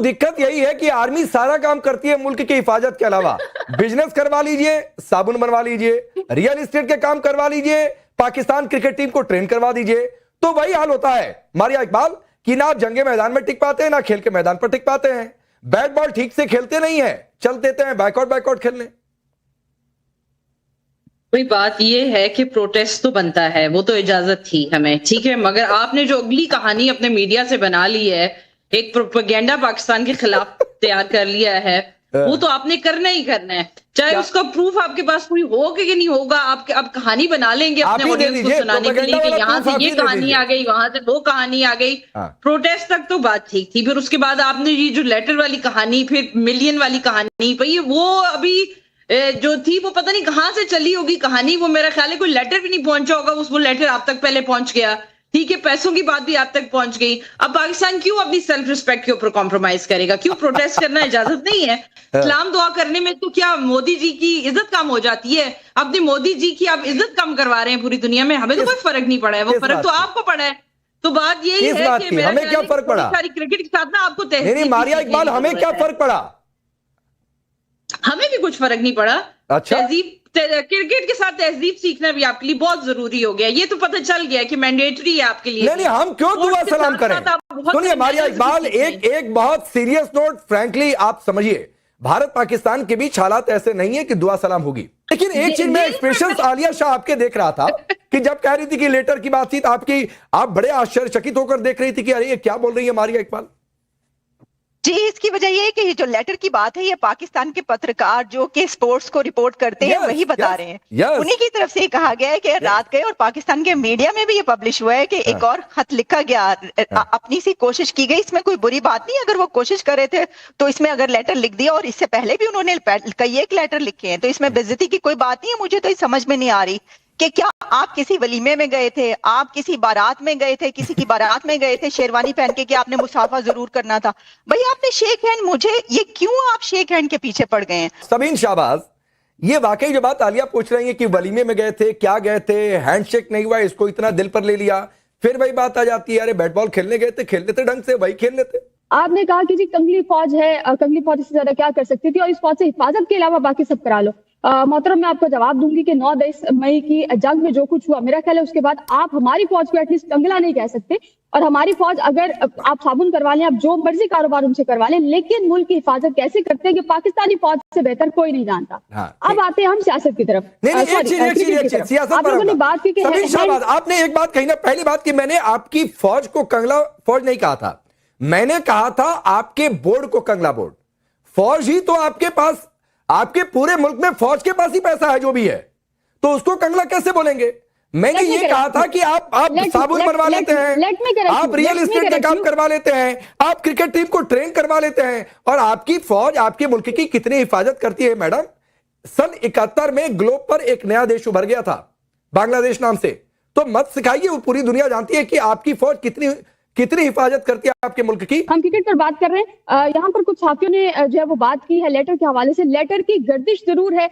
दिक्कत यही है कि आर्मी सारा काम करती है मुल्क की हिफाजत के अलावा। बिजनेस करवा लीजिए, साबुन बनवा लीजिए, रियल एस्टेट के काम करवा लीजिए, पाकिस्तान क्रिकेट टीम को ट्रेन करवा दीजिए, तो वही हाल होता है मारिया इकबाल कि ना आप जंगे मैदान में टिक पाते हैं, ना खेल के मैदान पर टिक पाते हैं। बैट बॉल ठीक से खेलते नहीं है, चल देते हैं बैकआउट खेलने। कोई बात ये है कि प्रोटेस्ट तो बनता है, वो तो इजाजत थी हमें, ठीक है, मगर आपने जो अगली कहानी अपने मीडिया से बना ली है, एक प्रोपेगेंडा पाकिस्तान के खिलाफ तैयार कर लिया है, वो तो आपने करना ही करना है, चाहे उसका प्रूफ आपके पास कोई हो कि नहीं होगा। आप कहानी बना लेंगे अपने ऑडियंस को सुनाने के लिए कि यहाँ से ये कहानी आ गई, वहां से वो कहानी आ गई। प्रोटेस्ट तक तो बात ठीक थी, फिर उसके बाद आपने ये जो लेटर वाली कहानी, फिर मिलियन वाली कहानी, भाई वो अभी जो थी वो पता नहीं कहां से चली होगी कहानी, वो मेरा ख्याल है कोई लेटर भी नहीं पहुंचा होगा, वो लेटर आप तक पहले पहुंच गया, ठीक है, पैसों की बात भी आप तक पहुंच गई। अब पाकिस्तान क्यों अपनी सेल्फ रिस्पेक्ट के ऊपर कॉम्प्रोमाइज करेगा? क्यों प्रोटेस्ट करना इजाजत नहीं है? सलाम दुआ करने में तो क्या मोदी जी की इज्जत कम हो जाती है? अपने मोदी जी की आप इज्जत कम करवा रहे हैं पूरी दुनिया में, हमें तो कोई फर्क नहीं पड़ा है, वो फर्क तो आपको पड़ा है। तो बात यही है कि हमें क्या फर्क पड़ा? क्रिकेट के साथ ना आपको नहीं मारिया इकबाल, हमें क्या फर्क पड़ा? हमें भी कुछ फर्क नहीं पड़ा। अच्छा, क्रिकेट के साथ तहजीब सीखना भी आपके लिए बहुत जरूरी हो गया, ये तो पता चल गया कि मैंडेटरी है आपके लिए। नहीं, हम क्यों दुआ सलाम करें? सुनिए मारिया इकबाल, एक बहुत सीरियस नोट, फ्रैंकली आप समझिए, भारत पाकिस्तान के बीच हालात ऐसे नहीं है कि दुआ सलाम होगी। लेकिन एक चीज में एक्सप्रेशंस आलिया शाह आपके देख रहा था कि जब कह रही थी कि लेटर की बात थी, आप बड़े आश्चर्यचकित होकर देख रही थी कि अरे ये क्या बोल रही है मारिया इकबाल। जी, इसकी वजह ये है कि जो लेटर की बात है, ये पाकिस्तान के पत्रकार जो कि स्पोर्ट्स को रिपोर्ट करते हैं वही बता रहे हैं। उन्हीं की तरफ से कहा गया है कि रात गए, और पाकिस्तान के मीडिया में भी ये पब्लिश हुआ है कि एक और खत लिखा गया, अपनी सी कोशिश की गई, इसमें कोई बुरी बात नहीं। अगर वो कोशिश कर रहे थे तो इसमें अगर लेटर लिख दिया, और इससे पहले भी उन्होंने कई एक लेटर लिखे हैं, तो इसमें बेइज्जती की कोई बात नहीं है। मुझे तो ये समझ में नहीं आ रही कि क्या आप किसी वलीमे में गए थे, आप किसी बारात में गए थे, किसी की बारात में गए थे शेरवानी पहन के कि आपने मुसाफा जरूर करना था, भाई आपने शेक हैंड, मुझे ये क्यों आप शेक हैंड के पीछे पड़ गए हैं? सबीन शाहबाज, ये वाकई जो बात आलिया पूछ रही है कि वलीमे में गए थे, क्या गए थे, हैंडशेक नहीं हुआ, इसको इतना दिल पर ले लिया, फिर वही बात आ जाती है, अरे बैट बॉल खेलने गए थे, खेल लेते ढंग से, वही खेल लेते। आपने कहा कि जी कंगली फौज है, कंगली फौज से ज्यादा क्या कर सकती थी, और इस फौज से हिफाजत के अलावा बाकी सब करा लो। मोहतरम, मैं आपको जवाब दूंगी कि 9-10 मई की जंग में जो कुछ हुआ, मेरा ख्याल है उसके बाद आप हमारी फौज को एटलीस्ट कंगला नहीं कह सकते। और हमारी फौज, अगर आप साबुन करवा लें, आप जो मर्जी कारोबार उनसे करवा लें, लेकिन मुल्क की हिफाजत कैसे करते हैं कि पाकिस्तानी फौज से बेहतर कोई नहीं जानता। अब आते हैं हम सियासत की तरफ। आप लोगों ने बात की, आपने एक बात कही ना, पहली बात की मैंने आपकी फौज को कंगला फौज नहीं कहा था, मैंने कहा था आपके बोर्ड को कंगला बोर्ड। फौज ही तो आपके पास, आपके पूरे मुल्क में फौज के पास ही पैसा है जो भी है, तो उसको कंगला कैसे बोलेंगे? मैंने ये कहा था कि आप साबुन बनवा लेते हैं, आप रियल एस्टेट के काम करवा लेते हैं, आप क्रिकेट टीम को ट्रेन करवा लेते हैं, और आपकी फौज आपके मुल्क की कितनी हिफाजत करती है मैडम। सन 71 में ग्लोब पर एक नया देश उभर गया था, बांग्लादेश नाम से, तो मत सिखाइए, पूरी दुनिया जानती है कि आपकी फौज कितनी हिफाजत करती है आपके मुल्क की। हम क्रिकेट पर बात कर रहे हैं, यहाँ पर कुछ सहाफियों ने जो है वो बात की है लेटर के हवाले से। लेटर की गर्दिश जरूर है,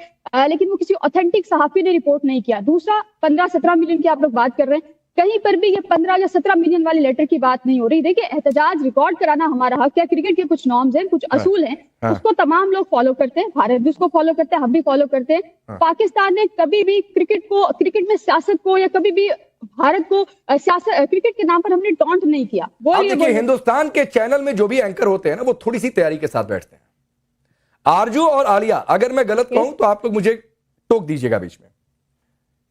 लेकिन वो किसी ऑथेंटिक सहाफी ने रिपोर्ट नहीं किया। दूसरा, 15-17 मिलियन की आप लोग बात कर रहे हैं, कहीं पर भी ये 15 या 17 मिलियन वाले लेटर की बात नहीं हो रही। देखिए, एहतजाज रिकॉर्ड कराना हमारा हक है, क्रिकेट के कुछ नॉर्म्स हैं, कुछ असूल हैं, उसको तमाम लोग फॉलो करते हैं, भारत भी उसको फॉलो करते हैं, हम भी फॉलो करते हैं। पाकिस्तान ने कभी भी क्रिकेट में सियासत को, या कभी भी भारत को क्रिकेट के नाम पर हमने टॉन्ट नहीं किया। देखिए, हिंदुस्तान के चैनल में जो भी एंकर होते हैं ना, वो थोड़ी सी तैयारी के साथ बैठते हैं। आरजू और आलिया, अगर मैं गलत कहूं तो आप लोग मुझे टोक दीजिएगा बीच में।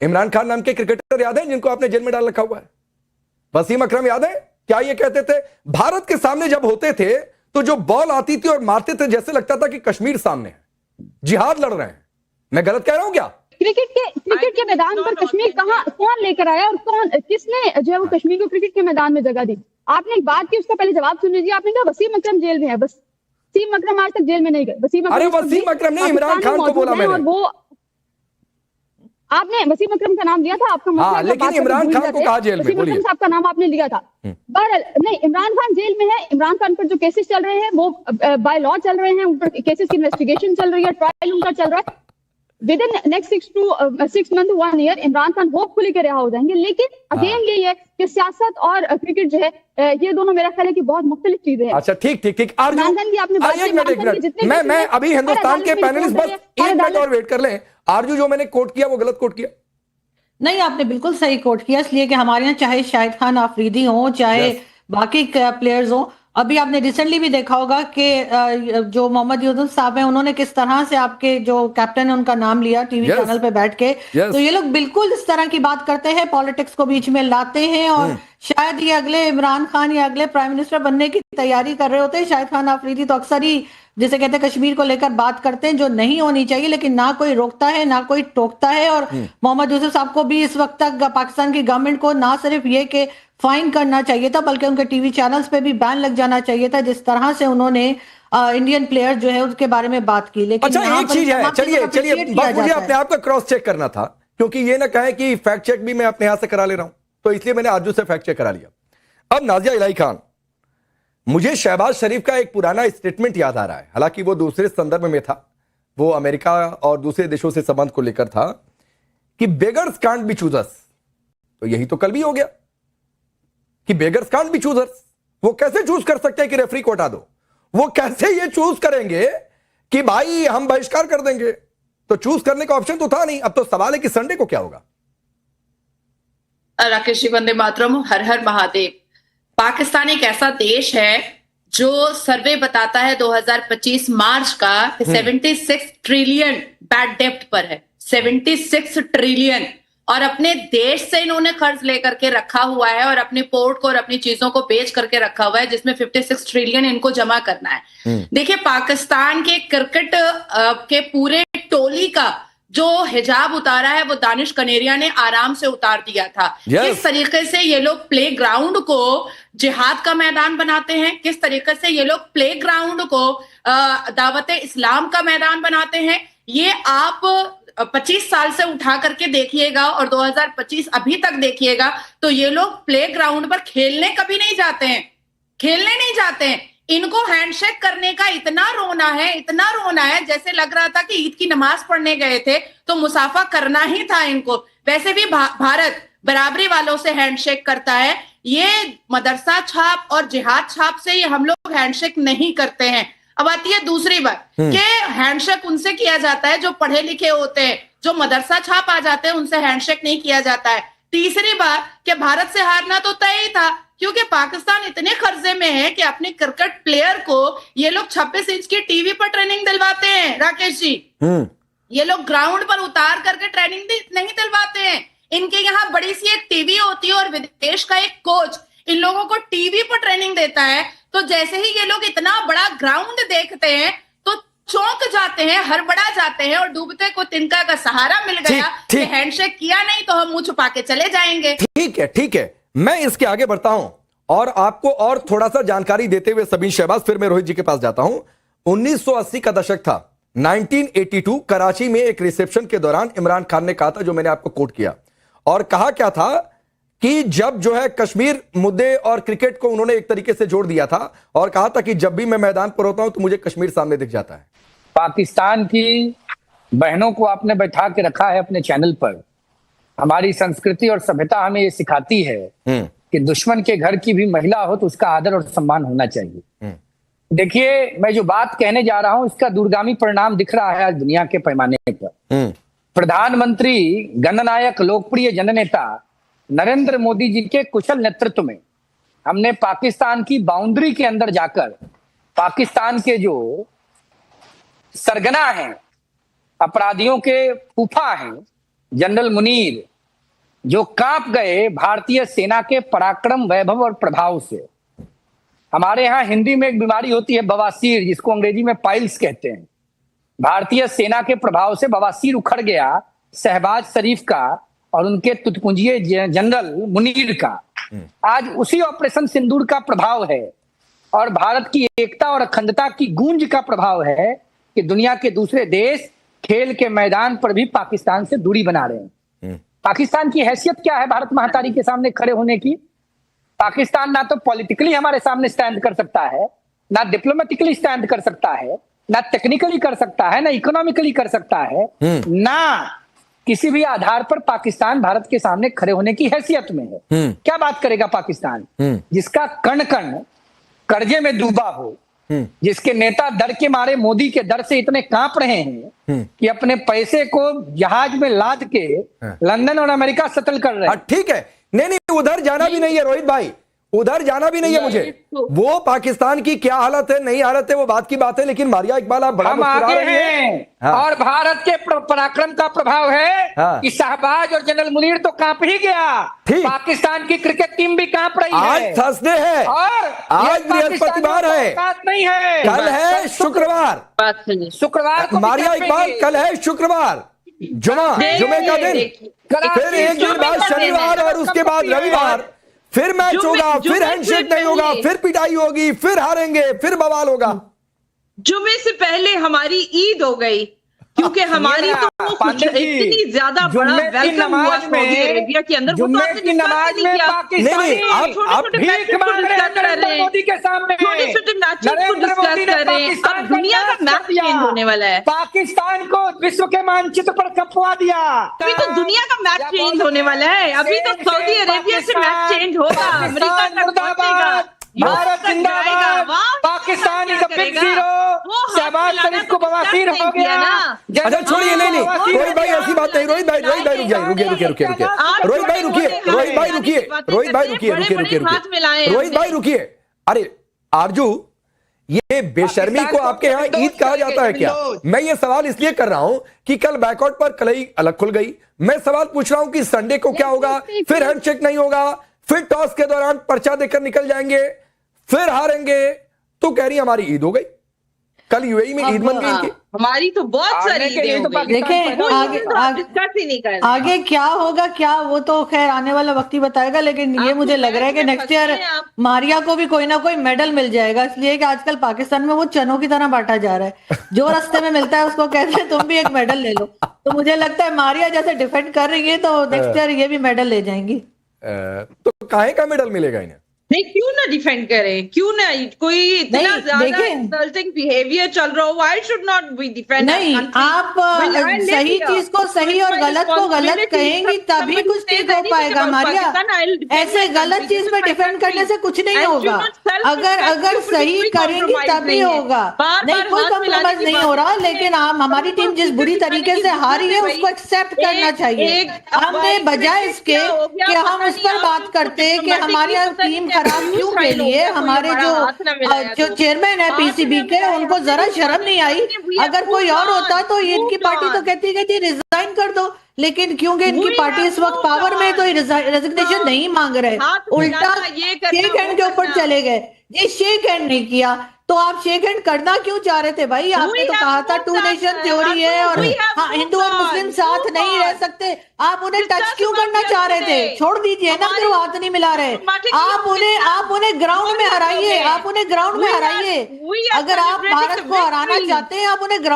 इमरान खान नाम के क्रिकेटर याद है जिनको आपने जेल में डाल रखा हुआ है? वसीम अकरम याद है? क्या ये कहते थे भारत के सामने जब होते थे तो जो बॉल आती थी और मारते थे, जैसे लगता था कि कश्मीर सामने है, जिहाद लड़ रहे हैं। मैं गलत कह रहा हूं क्या? क्रिकेट के मैदान पर कश्मीर कौन लेकर आया, और किसने जो है वो कश्मीर को क्रिकेट के मैदान में जगह दी? आपने एक बात की, उसका पहले जवाब सुन लीजिए। आपने कहा वसीम अकरम जेल में है, वसीम अकरम आज तक जेल में नहीं गए। वसीम अकरम ने इमरान खान को बोला मैंने, और वो आपने वसीम अकरम का नाम लिया था, आपका मतलब लेकिन इमरान खान को कहा जेल में? वसीम अकरम साहब का नाम आपने लिया था। बहरहाल नहीं, इमरान खान जेल में है। इमरान खान पर जो केसेस चल रहे हैं वो बाय लॉ चल रहे हैं, उन पर केसेस की इन्वेस्टिगेशन चल रही है, ट्रायल उनका चल रहा है। With in next 6 month 1 year Imran Khan hopefully के रिहा हो जाएंगे। लेकिन अगेन यही है कि सियासत और क्रिकेट जो है ये दोनों मेरा ख्याल है कि बहुत मुख्तलिफ चीजें हैं। अच्छा ठीक आरजू, आपने बात की, मैं अभी हिंदुस्तान के पैनलिस्ट बस 1 मिनट और वेट कर लें। आरजू जो मैंने कोट किया वो गलत कोट किया? नहीं, आपने बिल्कुल सही कोट किया, इसलिए कि हमारे यहाँ चाहे शाहिद खान आफरीदी हो, चाहे बाकी प्लेयर्स हो, अभी आपने रिसेंटली भी देखा होगा कि जो मोहम्मद यूसुफ साहब हैं उन्होंने किस तरह से आपके जो कैप्टन है उनका नाम लिया टीवी चैनल पे बैठ के। तो ये लोग बिल्कुल इस तरह की बात करते हैं, पॉलिटिक्स को बीच में लाते हैं और शायद ये अगले इमरान खान या अगले प्राइम मिनिस्टर बनने की तैयारी कर रहे होते हैं। शाहिद खान आफरीदी तो अक्सर ही जैसे कहते हैं कश्मीर को लेकर बात करते हैं जो नहीं होनी चाहिए, लेकिन ना कोई रोकता है ना कोई टोकता है। और मोहम्मद यूसुफ साहब को भी इस वक्त तक पाकिस्तान की गवर्नमेंट को ना सिर्फ ये कि फाइन करना चाहिए था, बल्कि उनके टीवी चैनल्स पे भी बैन लग जाना चाहिए था, जिस तरह से उन्होंने इंडियन प्लेयर जो है उसके बारे में बात की। लेकिन अच्छा एक चीज है, चलिए बस मुझे अपने आप का क्रॉस चेक करना था, क्योंकि ये ना कहे कि फैक्ट चेक भी मैं अपने यहां से करा ले रहा हूं, तो इसलिए मैंने आरजू से फैक्ट चेक करा लिया। अब नाजिया इलाही खान, मुझे शहबाज शरीफ का एक पुराना स्टेटमेंट याद आ रहा है, हालांकि वो दूसरे संदर्भ में था, वो अमेरिका और दूसरे देशों से संबंध को लेकर था, कि बेगर्स कांट बी चूजर्स। तो यही तो कल भी हो गया कि बेगर्स कांट बी चूजर्स। वो कैसे चूज कर सकते हैं कि रेफरी को हटा दो? वो कैसे ये चूज करेंगे कि भाई हम बहिष्कार कर देंगे? तो चूज करने का ऑप्शन तो था नहीं। अब तो सवाल है कि संडे को क्या होगा। राकेश जी, वंदे मातरम, हर हर महादेव। पाकिस्तान एक ऐसा देश है जो सर्वे बताता है 2025 मार्च का 76 ट्रिलियन बैड डेप्ट पर है। 76 ट्रिलियन, और अपने देश से इन्होंने कर्ज लेकर के रखा हुआ है और अपने पोर्ट को और अपनी चीजों को बेच करके रखा हुआ है, जिसमें 56 ट्रिलियन इनको जमा करना है। देखिए, पाकिस्तान के क्रिकेट के पूरे टोली का जो हिजाब उतारा है वो दानिश कनेरिया ने आराम से उतार दिया था। किस तरीके से ये लोग प्ले ग्राउंड को जिहाद का मैदान बनाते हैं, किस तरीके से ये लोग प्ले ग्राउंड को दावत इस्लाम का मैदान बनाते हैं, ये आप 25 साल से उठा करके देखिएगा और 2025 अभी तक देखिएगा, तो ये लोग प्ले ग्राउंड पर खेलने कभी नहीं जाते हैं, खेलने नहीं जाते हैं। इनको हैंडशेक करने का इतना रोना है जैसे लग रहा था कि ईद की नमाज पढ़ने गए थे तो मुसाफा करना ही था इनको। वैसे भी भारत बराबरी वालों से हैंडशेक करता है, ये मदरसा छाप और जिहाद छाप से ये हम लोग हैंडशेक नहीं करते हैं। अब आती है दूसरी बात कि हैंडशेक उनसे किया जाता है जो पढ़े लिखे होते हैं, जो मदरसा छाप आ जाते हैं उनसे हैंडशेक नहीं किया जाता है। तीसरी बात कि भारत से हारना तो तय ही था, क्योंकि पाकिस्तान इतने कर्जे में है कि अपने क्रिकेट प्लेयर को ये लोग 26 इंच की टीवी पर ट्रेनिंग दिलवाते हैं। राकेश जी, ये लोग ग्राउंड पर उतार करके ट्रेनिंग नहीं दिलवाते हैं। इनके यहाँ बड़ी सी एक टीवी होती है और विदेश का एक कोच इन लोगों को टीवी पर ट्रेनिंग देता है। तो जैसे ही ये लोग इतना बड़ा ग्राउंड देखते हैं तो चौंक जाते हैं, हड़बड़ा जाते हैं और डूबते को तिनका का सहारा मिल गया कि हैंडशेक किया नहीं तो हम मुंह छुपा के चले जाएंगे। ठीक है, मैं इसके आगे बढ़ता हूं और आपको और थोड़ा सा जानकारी देते हुए सबीन शहबाज, फिर मैं रोहित जी के पास जाता हूं। 1980 का दशक था, 1982 कराची में एक रिसेप्शन के दौरान इमरान खान ने कहा था, जो मैंने आपको कोट किया, और कहा क्या था कि जब जो है कश्मीर मुद्दे और क्रिकेट को उन्होंने एक तरीके से जोड़ दिया था और कहा था कि जब भी मैं मैदान पर होता हूं तो मुझे कश्मीर सामने दिख जाता है। पाकिस्तान की बहनों को आपने बैठा के रखा है अपने चैनल पर। हमारी संस्कृति और सभ्यता हमें ये सिखाती है कि दुश्मन के घर की भी महिला हो तो उसका आदर और सम्मान होना चाहिए। देखिए, मैं जो बात कहने जा रहा हूं इसका दूरगामी परिणाम दिख रहा है आज दुनिया के पैमाने पर। प्रधानमंत्री, गणनायक, लोकप्रिय जननेता नरेंद्र मोदी जी के कुशल नेतृत्व में हमने पाकिस्तान की बाउंड्री के अंदर जाकर पाकिस्तान के जो सरगना हैं, अपराधियों के फूफा हैं, जनरल मुनीर, जो कांप गए भारतीय सेना के पराक्रम, वैभव और प्रभाव से। हमारे यहाँ हिंदी में एक बीमारी होती है बवासीर, जिसको अंग्रेजी में पाइल्स कहते हैं। भारतीय सेना के प्रभाव से बवासीर उखड़ गया शहबाज शरीफ का और उनके तुतपुंजिए जनरल मुनीर का। आज उसी ऑपरेशन सिंदूर का प्रभाव है और भारत की एकता और अखंडता की गूंज का प्रभाव है कि दुनिया के दूसरे देश खेल के मैदान पर भी पाकिस्तान से दूरी बना रहे हैं। पाकिस्तान की हैसियत क्या है भारत महातारी के सामने खड़े होने की? पाकिस्तान ना तो पॉलिटिकली हमारे सामने स्टैंड कर सकता है, ना डिप्लोमेटिकली स्टैंड कर सकता है, ना टेक्निकली कर सकता है, ना इकोनॉमिकली कर सकता है, ना किसी भी आधार पर पाकिस्तान भारत के सामने खड़े होने की हैसियत में है। क्या बात करेगा पाकिस्तान, जिसका कण कण कर्जे में डूबा हो, जिसके नेता डर के मारे मोदी के डर से इतने कांप रहे हैं कि अपने पैसे को जहाज में लाद के लंदन और अमेरिका सेटल कर रहे हैं। ठीक है, नहीं उधर जाना भी नहीं है रोहित भाई, उधर जाना भी नहीं है मुझे। वो पाकिस्तान की क्या हालत है, नहीं हालत है, वो बात की बात है। लेकिन मारिया इकबाल आप बड़ा हम आगे हैं। हाँ। और भारत के पराक्रम का प्रभाव है कि शाहबाज और जनरल मुनीर तो कांप ही गया, पाकिस्तान की क्रिकेट टीम भी कांप रही है। आज थर्सडे है और आज बृहस्पतिवार है, नहीं है, कल है शुक्रवार, शुक्रवार मारिया इकबाल कल है शुक्रवार, जुमे का दिन, फिर एक दिन बाद शनिवार और उसके बाद रविवार, फिर मैच होगा, फिर हैंडशेक नहीं होगा, फिर पिटाई होगी, फिर हारेंगे, फिर बवाल होगा। जुमे से पहले हमारी ईद हो गई, क्योंकि हमारी तो इतनी ज्यादा बड़ा वेलकम हुआ सऊदी अरेबिया के अंदर। जुम्मे की नमाज में पाकिस्तानी आप भीख मांग रहे हैं नरेंद्र मोदी के सामने, छोटे-छोटे मैचेस को डिस्कस कर रहे हैं। अब दुनिया का मैच चेंज होने वाला है, पाकिस्तान को विश्व के मानचित्र पर कपवा दिया। अभी तो दुनिया का मैच चेंज होने वाला है, अभी तो सऊदी अरेबिया से मैच चेंज होगा, अमेरिका तक पहुंचेगा, भारत जिंदाबाद, Pakistan is a big hero, Shahbaz Sharif को बवासीर हो गया ना। अच्छा छोड़िए, नहीं रोहित भाई ऐसी बात नहीं, रोहित भाई रुकिए, रोहित भाई रुकिए। अरे आरजू, ये बेशर्मी को आपके यहाँ ईद कहा जाता है क्या? मैं ये सवाल इसलिए कर रहा हूं कि कल बैकआउट पर कलई अलग खुल गई। मैं सवाल पूछ रहा हूं कि संडे को क्या होगा, फिर हैंडशेक नहीं होगा, फिर टॉस के दौरान पर्चा देकर निकल जाएंगे, फिर हारेंगे, तो कह रही हमारी ईद हो गई। कल यूएई में ईद मन गई इनकी, हमारी तो बहुत सारी ईदें हो गई। देखें आगे क्या होगा, क्या वो तो खैर आने वाला वक्त ही बताएगा। लेकिन ये मुझे लग रहा है कि नेक्स्ट ईयर मारिया को भी कोई ना कोई मेडल मिल जाएगा, इसलिए कि आजकल पाकिस्तान में वो चनों की तरह बांटा जा रहा है, जो रास्ते में मिलता है उसको कहते हैं तुम भी एक मेडल ले लो। तो मुझे लगता है मारिया जैसे डिफेंड कर रही है तो नेक्स्ट ईयर ये भी मेडल ले जाएंगी। तो काहे का मेडल मिलेगा इन्हें? नहीं, क्यों ना डिफेंड करें, क्यों ना, कोई इतना ज्यादा इंसल्टिंग बिहेवियर चल रहा हो, why should not be defend? नहीं, आप सही चीज को सही और गलत को गलत कहेंगी तभी कुछ ठीक हो पाएगा मारिया। ऐसे गलत चीज पे डिफेंड करने से कुछ नहीं होगा, अगर सही करेंगी तभी होगा। नहीं, कोई कॉम्प्रोमाइज नहीं हो रहा, लेकिन आप हमारी टीम जिस बुरी तरीके से हारी है उसको एक्सेप्ट करना चाहिए। हमने बजाय इसके कि हम उस पर बात करते कि हमारी टीम खराब क्यों के लिए, हमारे जो चेयरमैन है पीसीबी के, उनको जरा शर्म नहीं आई। अगर कोई और होता तो इनकी पार्टी तो कहती रिजाइन कर दो, लेकिन क्योंकि इनकी पार्टी इस वक्त पावर में तो रेजिग्नेशन नहीं मांग रहे, उल्टा शेक हैंड के ऊपर चले गए। ये शेक हैंड नहीं किया तो आप शेक हैंड करना क्यों चाह रहे थे भाई? आपने तो कहा था 2 नेशन थ्योरी है और हिंदू और मुस्लिम साथ नहीं रह सकते, आप उन्हें टच क्यों करना चाह रहे थे? छोड़ दीजिए ना, फिर वो हाथ नहीं मिला रहे। आप उन्हें ग्राउंड में हराइए, आप उन्हें ग्राउंड में हराइए। अगर आप भारत को हराना चाहते हैं आप उन्हें ग्राउंड